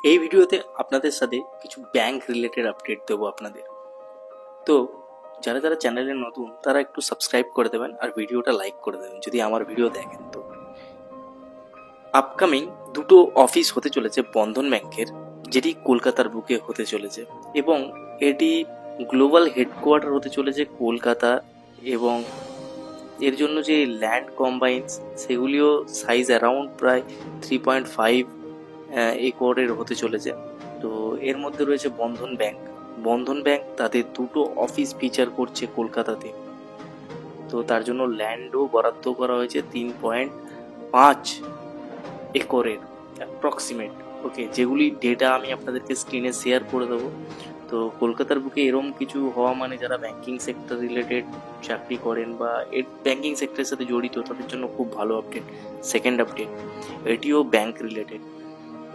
এই ভিডিওতে আপনাদের সাথে কিছু ব্যাংক রিলেটেড আপডেট দেবো আপনাদের। তো যারা যারা চ্যানেলে নতুন তারা একটু সাবস্ক্রাইব করে দেবেন আর ভিডিওটা লাইক করে দেবেন যদি আমার ভিডিও দেখেন। তো আপকামিং দুটো অফিস হতে চলেছে বন্ধন ব্যাংকের, যেটি কলকাতার বুকে হতে চলেছে এবং এটি গ্লোবাল হেডকোয়ার্টার হতে চলেছে কলকাতা, এবং এর জন্য যে ল্যান্ড কম্বাইন্স সেগুলিও সাইজ অ্যারাউন্ড প্রায় 3.5 একরের হতে চলেছে। তো এর মধ্যে রয়েছে বন্ধন ব্যাংক। বন্ধন ব্যাংক তাদের দুটো অফিস ফিচার করছে কলকাতাতে, তো তার জন্য ল্যান্ডও বরাদ্দ করা হয়েছে 3.5 একরের অ্যাপ্রক্সিমেট। ওকে, যেগুলি ডেটা আমি আপনাদেরকে স্ক্রিনে শেয়ার করে দেবো। তো কলকাতার বুকে এরম কিছু হওয়া মানে যারা ব্যাংকিং সেক্টর রিলেটেড চাকরি করেন বা এর ব্যাংকিং সেক্টরের সাথে জড়িত তাদের জন্য খুব ভালো আপডেট। সেকেন্ড আপডেট, এটিও ব্যাংক রিলেটেড।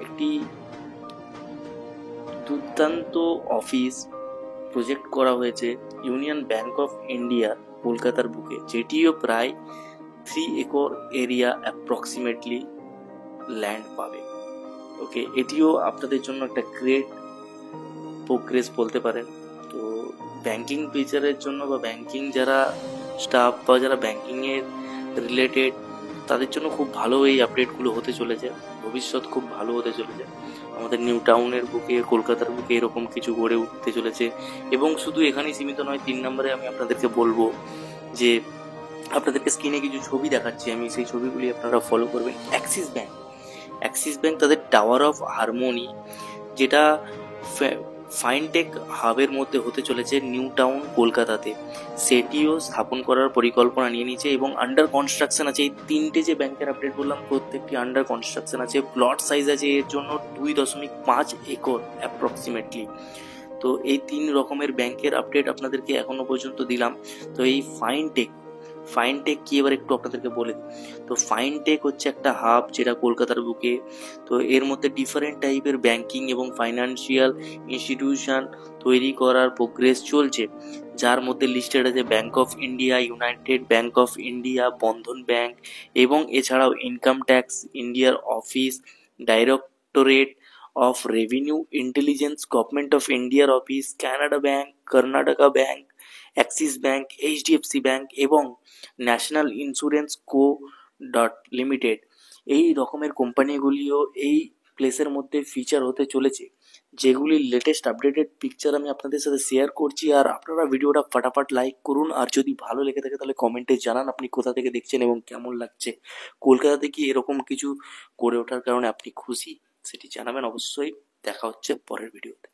একটি দুর্দান্ত অফিস প্রজেক্ট করা হয়েছে ইউনিয়ন ব্যাংক অফ ইন্ডিয়া কলকাতার বুকে, যেটিও প্রায় 3 একর এরিয়া অ্যাপ্রক্সিমেটলি ল্যান্ড পাবে। ওকে, এটিও আপনাদের জন্য একটা গ্রেট প্রোগ্রেস বলতে পারেন। তো ব্যাংকিং ফিচারের জন্য বা ব্যাংকিং যারা স্টাফ বা যারা ব্যাংকিংয়ের রিলেটেড তাদের জন্য খুব ভালো এই আপডেটগুলো হতে চলেছে। ভবিষ্যৎ খুব ভালো হতে চলেছে। আমাদের নিউ টাউনের বুকে কলকাতার বুকে এরকম কিছু গড়ে উঠতে চলেছে। এবং শুধু এখানেই সীমিত নয়, 3 নম্বরে আমি আপনাদেরকে বলবো যে আপনাদেরকে স্ক্রিনে কিছু ছবি দেখাচ্ছি আমি, সেই ছবিগুলি আপনারা ফলো করবেন। অ্যাক্সিস ব্যাংক তাদের টাওয়ার অফ হারমোনি, যেটা ফাইনটেক হাবের মধ্যে হতে চলেছে নিউ টাউন কলকাতাতে, সেটিও স্থাপন করার পরিকল্পনা নিয়ে নিয়েছে এবং আন্ডার কনস্ট্রাকশন আছে। এই তিনটে যে ব্যাংকের আপডেট বললাম প্রত্যেকটি আন্ডার কনস্ট্রাকশন আছে। প্লট সাইজ আছে এর জন্য 2.5 একর অ্যাপ্রক্সিমেটলি। তো এই 3 রকমের ব্যাংকের আপডেট আপনাদেরকে এখনো পর্যন্ত দিলাম। তো এই ফাইনটেক কি এবার একটু আপনাদেরকে বলে দিই। তো ফাইনটেক হচ্ছে একটা হাব যেটা কলকাতার বুকে। তো এর মধ্যে ডিফারেন্ট টাইপের ব্যাংকিং এবং ফাইন্যান্সিয়াল ইনস্টিটিউশন তৈরি করার প্রোগ্রেস চলছে, যার মধ্যে লিস্টেড আছে Bank of India, United Bank of India, Bandhan Bank, এবং এছাড়াও ইনকাম ট্যাক্স ইন্ডিয়ার office, Directorate of Revenue Intelligence, Government of ইন্ডিয়ার office, Canara Bank, Karnataka Bank, Axis Bank, HDFC Bank এবং ন্যাশনাল ইন্স্যুরেন্স কো লিমিটেড। এই রকমের কোম্পানিগুলিও এই প্লেসের মধ্যে ফিচার হতে চলেছে, যেগুলির লেটেস্ট আপডেটেড পিকচার আমি আপনাদের সাথে শেয়ার করছি। আর আপনারা ভিডিওটা ফটাফট লাইক করুন, আর যদি ভালো লেগে থাকে তাহলে কমেন্টে জানান আপনি কোথা থেকে দেখছেন এবং কেমন লাগছে। কলকাতাতে কি এরকম কিছু করে ওঠার কারণে আপনি খুশি, সেটি জানাবেন অবশ্যই। দেখা হচ্ছে পরের ভিডিওতে।